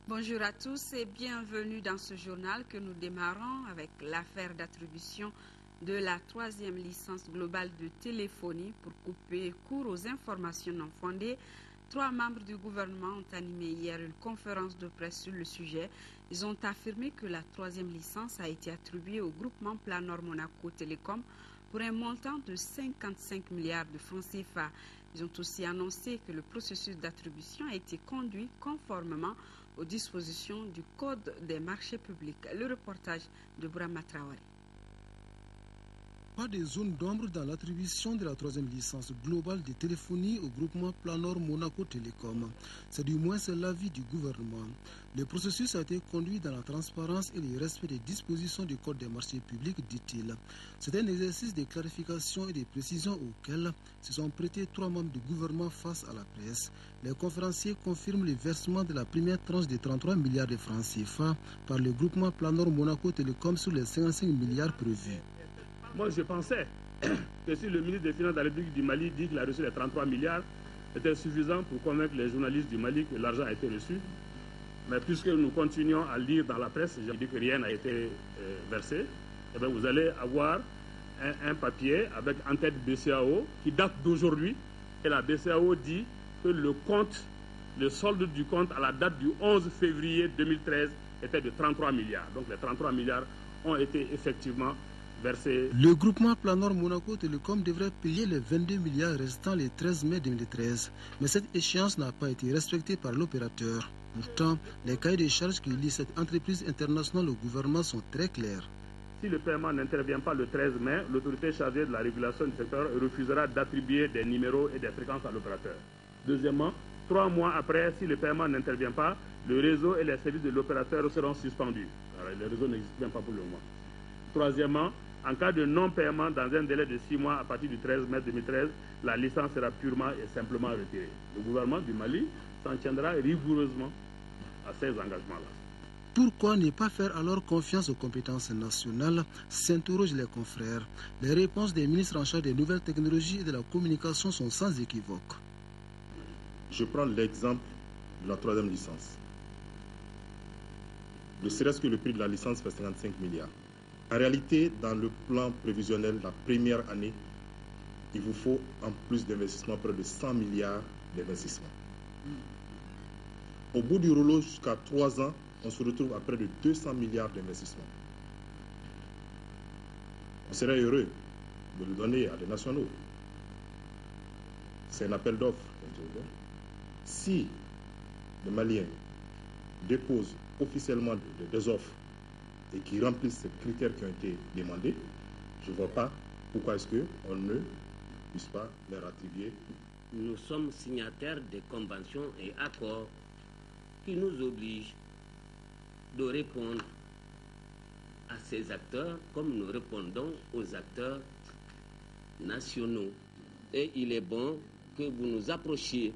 Bonjour à tous et bienvenue dans ce journal que nous démarrons avec l'affaire d'attribution de la 3e licence globale de téléphonie pour couper court aux informations non fondées. 3 membres du gouvernement ont animé hier une conférence de presse sur le sujet. Ils ont affirmé que la 3e licence a été attribuée au groupement Planor Monaco Télécom pour un montant de 55 milliards de francs CFA. Ils ont aussi annoncé que le processus d'attribution a été conduit conformément aux dispositions du Code des marchés publics. Le reportage de Brahma Traoré. Pas de zone d'ombre dans l'attribution de la 3e licence globale de téléphonie au groupement Planor Monaco Télécom. C'est du moins l'avis du gouvernement. Le processus a été conduit dans la transparence et le respect des dispositions du Code des marchés publics, dit-il. C'est un exercice de clarification et de précision auquel se sont prêtés 3 membres du gouvernement face à la presse. Les conférenciers confirment le versement de la première tranche de 33 milliards de francs CFA par le groupement Planor Monaco Télécom sur les 55 milliards prévus. Moi, je pensais que si le ministre des Finances de la République du Mali dit qu'il a reçu les 33 milliards, c'était suffisant pour convaincre les journalistes du Mali que l'argent a été reçu. Mais puisque nous continuons à lire dans la presse, j'ai dit que rien n'a été versé, eh bien, vous allez avoir un papier avec en tête BCEAO qui date d'aujourd'hui. Et la BCEAO dit que le solde du compte à la date du 11 février 2013 était de 33 milliards. Donc les 33 milliards ont été effectivement versés. Le groupement Planor Monaco Télécom devrait payer les 22 milliards restants le 13 mai 2013. Mais cette échéance n'a pas été respectée par l'opérateur. Pourtant, les cahiers de charges qui lient cette entreprise internationale au gouvernement sont très clairs. Si le paiement n'intervient pas le 13 mai, l'autorité chargée de la régulation du secteur refusera d'attribuer des numéros et des fréquences à l'opérateur. Deuxièmement, 3 mois après, si le paiement n'intervient pas, le réseau et les services de l'opérateur seront suspendus. Alors, le réseau n'existe même pas pour le moment. Troisièmement, en cas de non-paiement dans un délai de 6 mois à partir du 13 mai 2013, la licence sera purement et simplement retirée. Le gouvernement du Mali s'en tiendra rigoureusement à ces engagements-là. Pourquoi ne pas faire alors confiance aux compétences nationales, s'interrogent les confrères. Les réponses des ministres en charge des nouvelles technologies et de la communication sont sans équivoque. Je prends l'exemple de la 3e licence. Ne serait-ce que le prix de la licence fait 55 milliards. En réalité, dans le plan prévisionnel, la première année, il vous faut en plus d'investissement près de 100 milliards d'investissement. Au bout du rouleau, jusqu'à 3 ans, on se retrouve à près de 200 milliards d'investissement. On serait heureux de le donner à des nationaux. C'est un appel d'offres. Si les Maliens déposent officiellement des offres et qui remplissent ces critères qui ont été demandés, je ne vois pas pourquoi est-ce qu'on ne puisse pas leur attribuer. Nous sommes signataires des conventions et accords qui nous obligent de répondre à ces acteurs comme nous répondons aux acteurs nationaux. Et il est bon que vous nous approchiez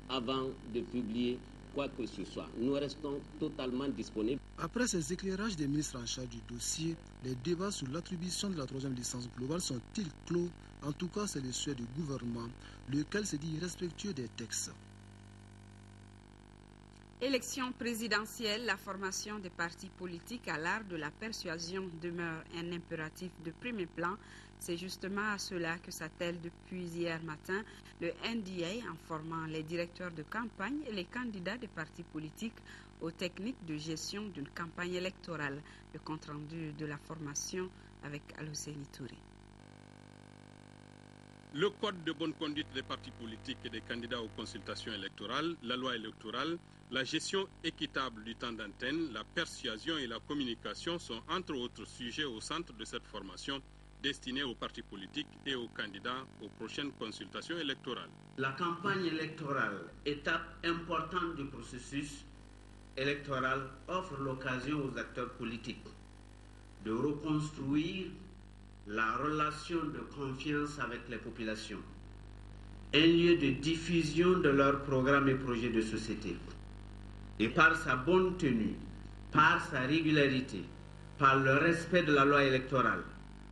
avant de publier quoi que ce soit. Nous restons totalement disponibles. Après ces éclairages des ministres en charge du dossier, les débats sur l'attribution de la 3e licence globale sont-ils clos? En tout cas, c'est le souhait du gouvernement, lequel se dit respectueux des textes. Élection présidentielle, la formation des partis politiques à l'art de la persuasion demeure un impératif de premier plan. C'est justement à cela que s'attelle depuis hier matin le NDA en formant les directeurs de campagne et les candidats des partis politiques aux techniques de gestion d'une campagne électorale. Le compte-rendu de la formation avec Alouseni Touré. Le code de bonne conduite des partis politiques et des candidats aux consultations électorales, la loi électorale, la gestion équitable du temps d'antenne, la persuasion et la communication sont entre autres sujets au centre de cette formation destinée aux partis politiques et aux candidats aux prochaines consultations électorales. La campagne électorale, étape importante du processus électoral, offre l'occasion aux acteurs politiques de reconstruire la relation de confiance avec les populations, un lieu de diffusion de leurs programmes et projets de société. Et par sa bonne tenue, par sa régularité, par le respect de la loi électorale,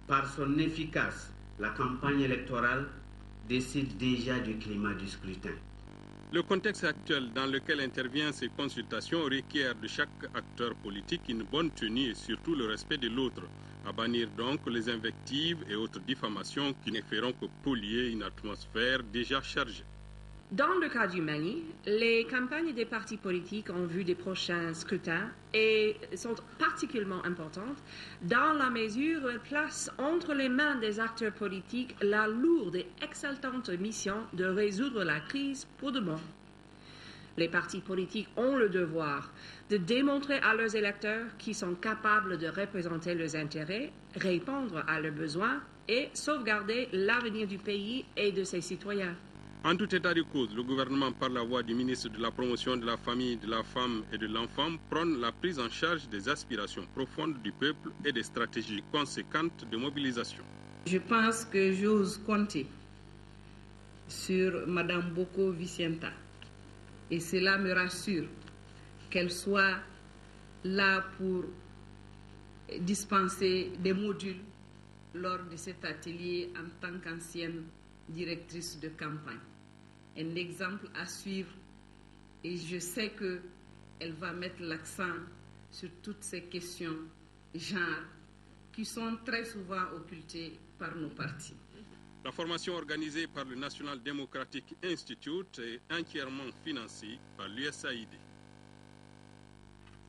par son efficace, la campagne électorale décide déjà du climat du scrutin. Le contexte actuel dans lequel interviennent ces consultations requiert de chaque acteur politique une bonne tenue et surtout le respect de l'autre. À bannir donc les invectives et autres diffamations qui ne feront que polluer une atmosphère déjà chargée. Dans le cas du Mali, les campagnes des partis politiques en vue des prochains scrutins sont particulièrement importantes dans la mesure où elles placent entre les mains des acteurs politiques la lourde et exaltante mission de résoudre la crise pour de bon. Les partis politiques ont le devoir de démontrer à leurs électeurs qu'ils sont capables de représenter leurs intérêts, répondre à leurs besoins et sauvegarder l'avenir du pays et de ses citoyens. En tout état de cause, le gouvernement, par la voix du ministre de la Promotion de la Famille, de la Femme et de l'Enfant, prône la prise en charge des aspirations profondes du peuple et des stratégies conséquentes de mobilisation. Je pense que j'ose compter sur Mme Boko Vicenta. Et cela me rassure qu'elle soit là pour dispenser des modules lors de cet atelier en tant qu'ancienne directrice de campagne. Un exemple à suivre et je sais qu'elle va mettre l'accent sur toutes ces questions genre qui sont très souvent occultées par nos partis. La formation organisée par le National Democratic Institute est entièrement financée par l'USAID.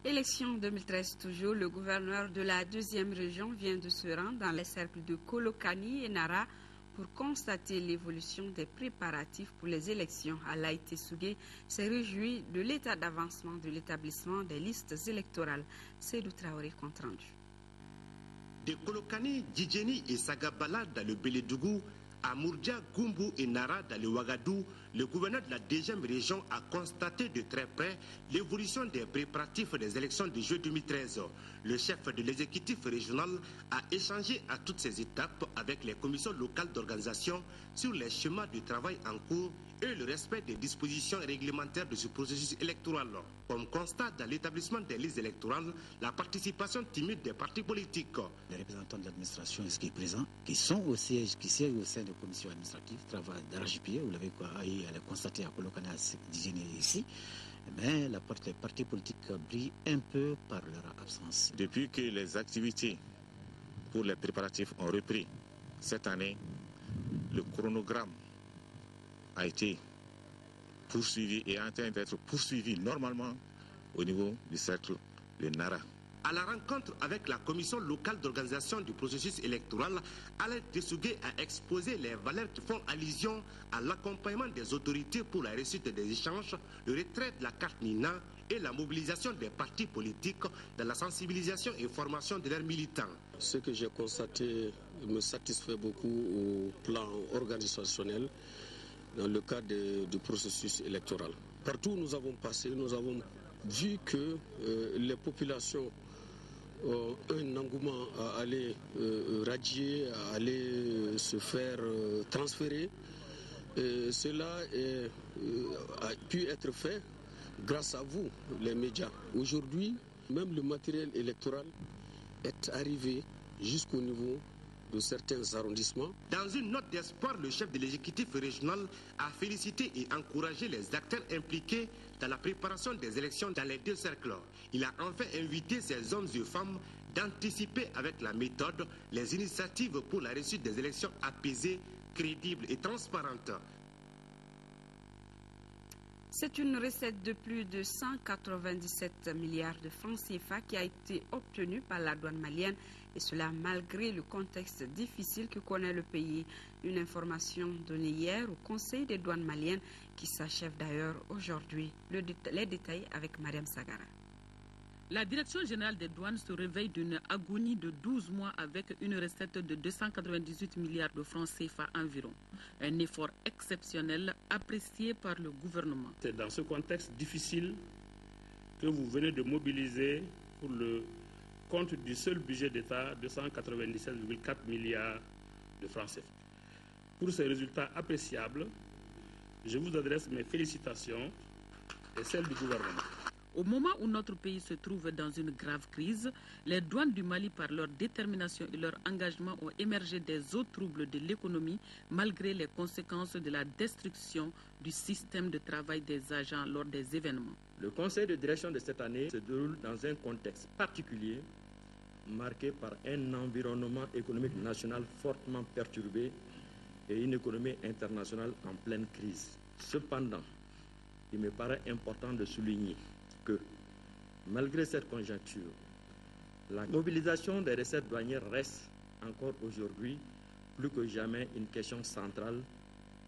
Élection 2013 toujours, le gouverneur de la 2e région vient de se rendre dans les cercles de Kolokani et Nara pour constater l'évolution des préparatifs pour les élections. Alaï Tessougé s'est réjoui de l'état d'avancement de l'établissement des listes électorales. Seydou Traoré compte rendu. De Kolokani, Djidjeni et Sagabala dans le Bélédougou, à Mourdia, Gumbu et Nara dans le Ouagadou, le gouverneur de la 2e région a constaté de très près l'évolution des préparatifs des élections de juillet 2013. Le chef de l'exécutif régional a échangé à toutes ces étapes avec les commissions locales d'organisation sur les schémas de travail en cours et le respect des dispositions réglementaires de ce processus électoral. Comme constat dans l'établissement des listes électorales, la participation timide des partis politiques. Les représentants de l'administration ici présents, qui sont au siège, qui siègent au sein des commissions administratives, travaillent d'arrache-pied, vous l'avez constaté à Kolokani, Djidjeni ici, mais les partis politiques brillent un peu par leur absence. Depuis que les activités pour les préparatifs ont repris cette année, le chronogramme a été poursuivi et est en train d'être poursuivi normalement au niveau du cercle de Nara. À la rencontre avec la commission locale d'organisation du processus électoral, Alain Tessougé a exposé les valeurs qui font allusion à l'accompagnement des autorités pour la réussite des échanges, le retrait de la carte Nina et la mobilisation des partis politiques dans la sensibilisation et formation de leurs militants. Ce que j'ai constaté me satisfait beaucoup au plan organisationnel dans le cadre du processus électoral. Partout où nous avons passé, nous avons vu que les populations ont un engouement à aller radier, à aller se faire transférer. Et cela a pu être fait grâce à vous, les médias. Aujourd'hui, même le matériel électoral est arrivé jusqu'au niveau de certains arrondissements. Dans une note d'espoir, le chef de l'exécutif régional a félicité et encouragé les acteurs impliqués dans la préparation des élections dans les deux cercles. Il a enfin invité ces hommes et femmes d'anticiper avec la méthode les initiatives pour la réussite des élections apaisées, crédibles et transparentes. C'est une recette de plus de 197 milliards de francs CFA qui a été obtenue par la douane malienne, et cela malgré le contexte difficile que connaît le pays. Une information donnée hier au Conseil des douanes maliennes qui s'achève d'ailleurs aujourd'hui. Les détails avec Mariam Sagara. La Direction générale des douanes se réveille d'une agonie de 12 mois avec une recette de 298 milliards de francs CFA environ. Un effort exceptionnel apprécié par le gouvernement. C'est dans ce contexte difficile que vous venez de mobiliser pour le compte du seul budget d'État 297,4 milliards de francs CFA. Pour ces résultats appréciables, je vous adresse mes félicitations et celles du gouvernement. Au moment où notre pays se trouve dans une grave crise, les douanes du Mali, par leur détermination et leur engagement, ont émergé des eaux troubles de l'économie malgré les conséquences de la destruction du système de travail des agents lors des événements. Le conseil de direction de cette année se déroule dans un contexte particulier marqué par un environnement économique national fortement perturbé et une économie internationale en pleine crise. Cependant, il me paraît important de souligner que, malgré cette conjoncture, la mobilisation des recettes douanières reste encore aujourd'hui plus que jamais une question centrale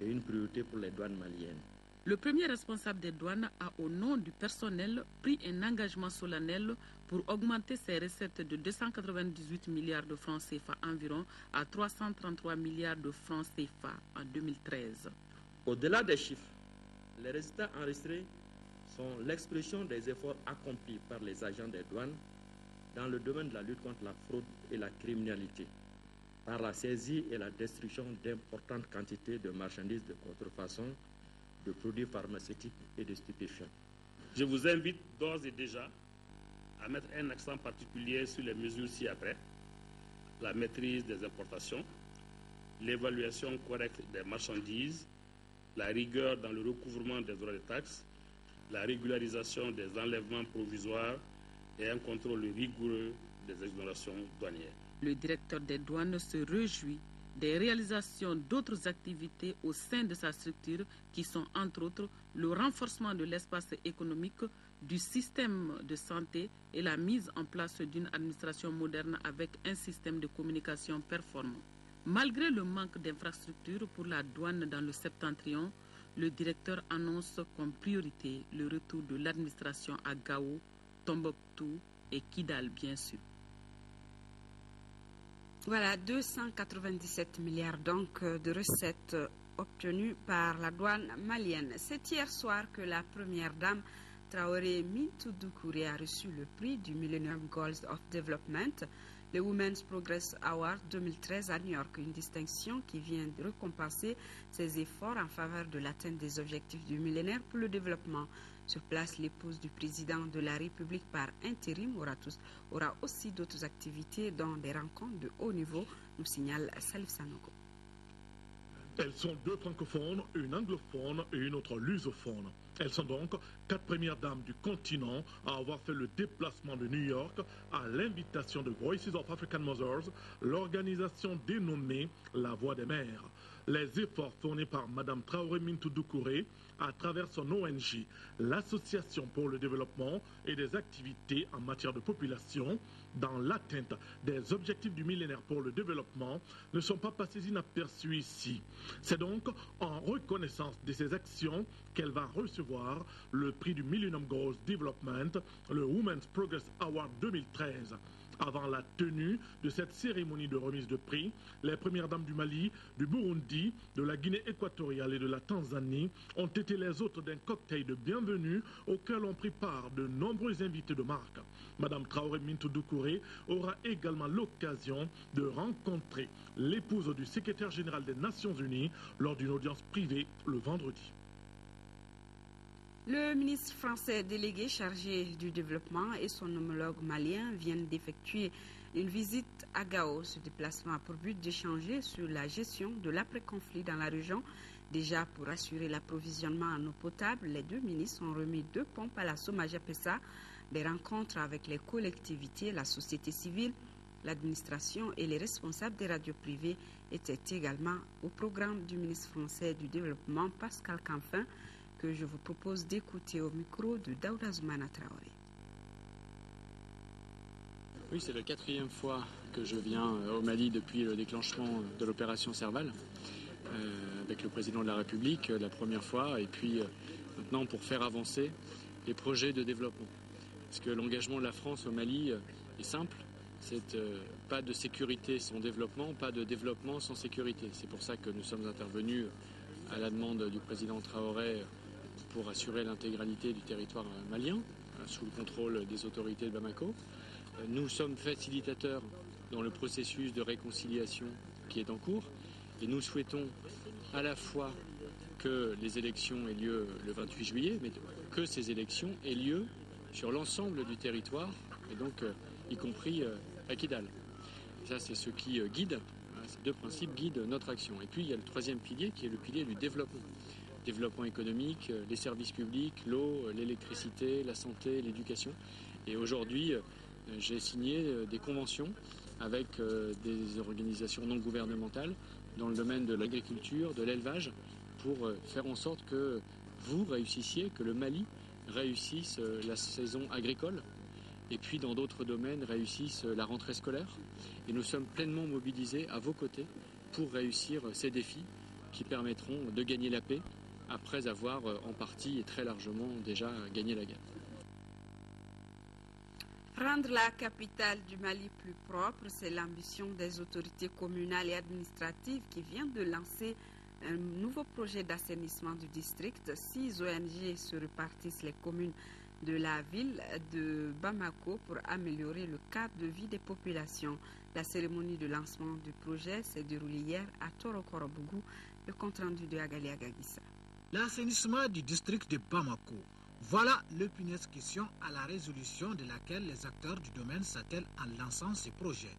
et une priorité pour les douanes maliennes. Le premier responsable des douanes a, au nom du personnel, pris un engagement solennel pour augmenter ses recettes de 298 milliards de francs CFA environ à 333 milliards de francs CFA en 2013. Au-delà des chiffres, les résultats enregistrés sont l'expression des efforts accomplis par les agents des douanes dans le domaine de la lutte contre la fraude et la criminalité, par la saisie et la destruction d'importantes quantités de marchandises de contrefaçon, de produits pharmaceutiques et de stupéfiants. Je vous invite d'ores et déjà à mettre un accent particulier sur les mesures ci-après: la maîtrise des importations, l'évaluation correcte des marchandises, la rigueur dans le recouvrement des droits de taxes, la régularisation des enlèvements provisoires et un contrôle rigoureux des exonérations douanières. Le directeur des douanes se réjouit des réalisations d'autres activités au sein de sa structure qui sont entre autres le renforcement de l'espace économique, du système de santé et la mise en place d'une administration moderne avec un système de communication performant. Malgré le manque d'infrastructures pour la douane dans le septentrion, le directeur annonce comme priorité le retour de l'administration à Gao, Tombouctou et Kidal, bien sûr. Voilà, 297 milliards donc de recettes obtenues par la douane malienne. C'est hier soir que la première dame Traoré Mintou Doucouré a reçu le prix du Millennium Goals of Development, le Women's Progress Award 2013 à New York, une distinction qui vient de récompenser ses efforts en faveur de l'atteinte des objectifs du millénaire pour le développement. Sur place, l'épouse du président de la République par intérim aura aussi d'autres activités dont des rencontres de haut niveau, nous signale Salif Sanogo. Elles sont deux francophones, une anglophone et une autre lusophone. Elles sont donc 4 premières dames du continent à avoir fait le déplacement de New York à l'invitation de Voices of African Mothers, l'organisation dénommée La Voix des Mères. Les efforts fournis par Mme Traoré Mintou Doucouré à travers son ONG, l'Association pour le développement et des activités en matière de population, dans l'atteinte des objectifs du millénaire pour le développement, ne sont pas passés inaperçus ici. C'est donc en reconnaissance de ces actions qu'elle va recevoir le prix du Millennium Goals Development, le Women's Progress Award 2013. Avant la tenue de cette cérémonie de remise de prix, les premières dames du Mali, du Burundi, de la Guinée équatoriale et de la Tanzanie ont été les hôtes d'un cocktail de bienvenue auquel ont pris part de nombreux invités de marque. Madame Traoré Mintou Doucouré aura également l'occasion de rencontrer l'épouse du secrétaire général des Nations Unies lors d'une audience privée le vendredi. Le ministre français délégué chargé du développement et son homologue malien viennent d'effectuer une visite à Gao. Ce déplacement a pour but d'échanger sur la gestion de l'après-conflit dans la région. Déjà, pour assurer l'approvisionnement en eau potable, les deux ministres ont remis 2 pompes à la Somajapesa. Des rencontres avec les collectivités, la société civile, l'administration et les responsables des radios privées étaient également au programme du ministre français du développement, Pascal Canfin, que je vous propose d'écouter au micro de Daouda Zoumana Traoré. Oui, c'est la 4e fois que je viens au Mali depuis le déclenchement de l'opération Serval avec le président de la République la première fois et puis maintenant pour faire avancer les projets de développement. Parce que l'engagement de la France au Mali est simple, c'est pas de sécurité sans développement, pas de développement sans sécurité. C'est pour ça que nous sommes intervenus à la demande du président Traoré pour assurer l'intégralité du territoire malien, sous le contrôle des autorités de Bamako. Nous sommes facilitateurs dans le processus de réconciliation qui est en cours et nous souhaitons à la fois que les élections aient lieu le 28 juillet, mais que ces élections aient lieu sur l'ensemble du territoire, et donc y compris à Kidal. Et ça, c'est ce qui guide, ces deux principes guident notre action. Et puis, il y a le troisième pilier, qui est le pilier du développement. Développement économique, les services publics, l'eau, l'électricité, la santé, l'éducation. Et aujourd'hui, j'ai signé des conventions avec des organisations non gouvernementales dans le domaine de l'agriculture, de l'élevage, pour faire en sorte que vous réussissiez, que le Mali réussisse la saison agricole, et puis dans d'autres domaines réussissent la rentrée scolaire. Et nous sommes pleinement mobilisés à vos côtés pour réussir ces défis qui permettront de gagner la paix après avoir en partie et très largement déjà gagné la guerre. Rendre la capitale du Mali plus propre, c'est l'ambition des autorités communales et administratives qui viennent de lancer un nouveau projet d'assainissement du district. 6 ONG se répartissent les communes de la ville de Bamako pour améliorer le cadre de vie des populations. La cérémonie de lancement du projet s'est déroulée hier à Torokorobougou, le compte-rendu de Agali Agagissa. L'assainissement du district de Bamako. Voilà l'épineuse question à la résolution de laquelle les acteurs du domaine s'attellent en lançant ce projet.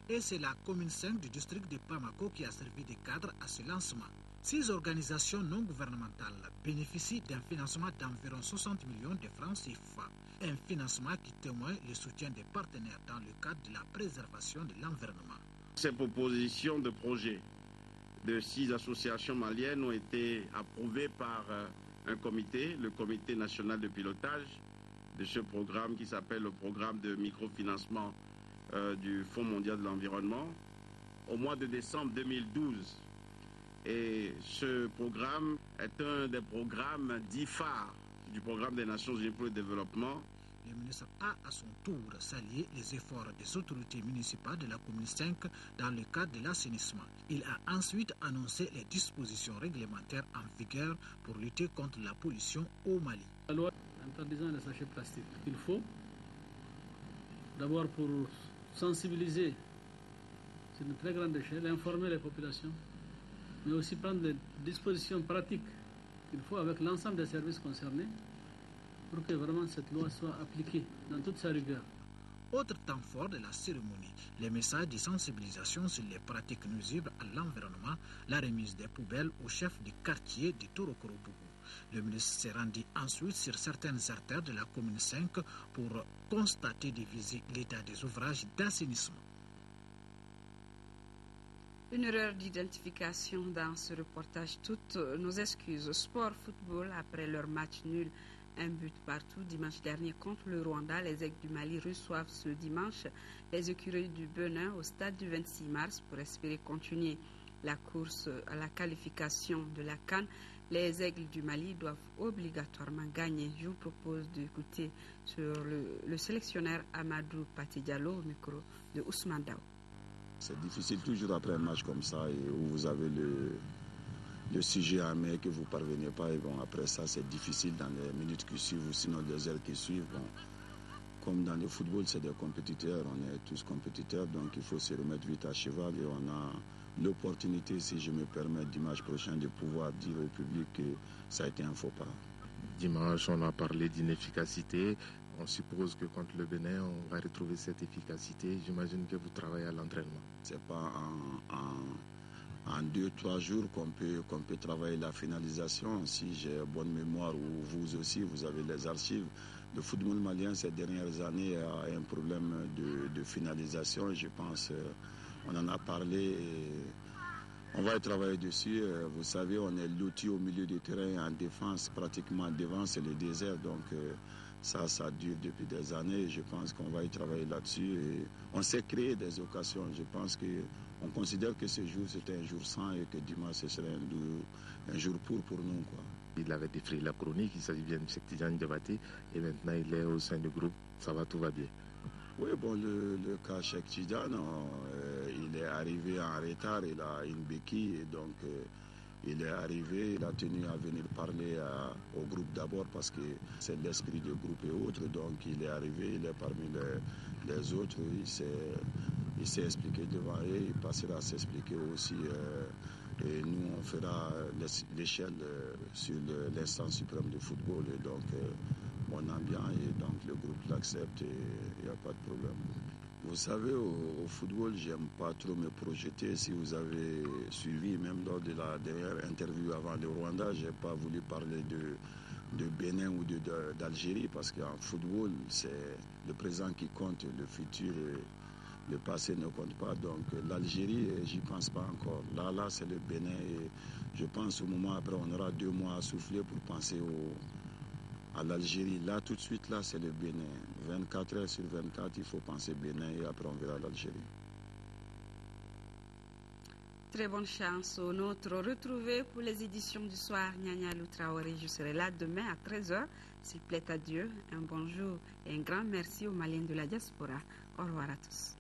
Et c'est la commune 5 du district de Bamako qui a servi de cadre à ce lancement. 6 organisations non gouvernementales bénéficient d'un financement d'environ 60 millions de francs CFA. Un financement qui témoigne le soutien des partenaires dans le cadre de la préservation de l'environnement. Ces propositions de projet de 6 associations maliennes ont été approuvées par un comité, le comité national de pilotage de ce programme qui s'appelle le programme de microfinancement du Fonds mondial de l'environnement au mois de décembre 2012. Et ce programme est un des programmes dits phares du programme des Nations Unies pour le développement. Le ministre a à son tour salué les efforts des autorités municipales de la commune 5 dans le cadre de l'assainissement. Il a ensuite annoncé les dispositions réglementaires en vigueur pour lutter contre la pollution au Mali. La loi interdisant les sachets plastiques, il faut d'abord pour sensibiliser sur une très grande échelle, informer les populations, mais aussi prendre des dispositions pratiques qu'il faut avec l'ensemble des services concernés pour que vraiment cette loi soit appliquée dans toute sa rigueur. Autre temps fort de la cérémonie, les messages de sensibilisation sur les pratiques nuisibles à l'environnement, la remise des poubelles au chef du quartier de Torokorobougou. Le ministre s'est rendu ensuite sur certaines artères de la commune 5 pour constater et visiter l'état des ouvrages d'assainissement. Une erreur d'identification dans ce reportage. Toutes nos excuses. Sport, football, après leur match nul, un but partout dimanche dernier contre le Rwanda. Les Aigles du Mali reçoivent ce dimanche les écureuils du Benin au stade du 26 mars pour espérer continuer la course à la qualification de la CAN. Les Aigles du Mali doivent obligatoirement gagner. Je vous propose d'écouter sur le sélectionneur Amadou Patidialo au micro de Ousmane Dao. C'est difficile toujours après un match comme ça et où vous avez le sujet à main que vous ne parvenez pas. Et bon, après ça, c'est difficile dans les minutes qui suivent ou sinon les heures qui suivent. Bon, comme dans le football, c'est des compétiteurs. On est tous compétiteurs, donc il faut se remettre vite à cheval. Et on a l'opportunité, si je me permets, dimanche prochain, de pouvoir dire au public que ça a été un faux pas. Dimanche, on a parlé d'inefficacité. On suppose que contre le Bénin, on va retrouver cette efficacité. J'imagine que vous travaillez à l'entraînement. Ce n'est pas en 2-3 jours qu'on peut travailler la finalisation. Si j'ai bonne mémoire, ou vous aussi, vous avez les archives. Le football malien, ces dernières années, a un problème de finalisation. Je pense on en a parlé et on va y travailler dessus. Vous savez, on est loti au milieu du terrain en défense. Pratiquement devant, c'est le désert. Donc, ça dure depuis des années. Je pense qu'on va y travailler là-dessus. Et on s'est créé des occasions. Je pense qu'on considère que ce jour, c'était un jour sans et que dimanche, ce serait un jour pour nous, quoi. Il avait défrayé la chronique, il s'agit bien de Cheikh Tidiane Diabaté et maintenant il est au sein du groupe. Ça va, tout va bien. Oui, bon, le cas Cheikh Tidiane, il est arrivé en retard, il a une béquille et donc il est arrivé, il a tenu à venir parler au groupe d'abord parce que c'est l'esprit du groupe et autres. Donc il est arrivé, il est parmi les autres, il s'est expliqué devant eux, il passera à s'expliquer aussi. Et nous, on fera l'échelle sur l'instance suprême de football. Et donc, mon ambiance et donc le groupe l'accepte et il n'y a pas de problème. Vous savez, au football, j'aime pas trop me projeter. Si vous avez suivi, même lors de la dernière interview avant le Rwanda, j'ai pas voulu parler de Bénin ou d'Algérie parce qu'en football, c'est le présent qui compte, le futur, le passé ne compte pas. Donc l'Algérie, j'y pense pas encore. Là, c'est le Bénin et je pense au moment après, on aura 2 mois à souffler pour penser à l'Algérie. Là, tout de suite, là, c'est le Bénin. 24 heures sur 24, il faut penser Bénin et après, on verra l'Algérie. Très bonne chance aux nôtres. Retrouvez pour les éditions du soir Nyanya Traoré. Je serai là demain à 13h. S'il plaît à Dieu, un bonjour et un grand merci aux Maliens de la diaspora. Au revoir à tous.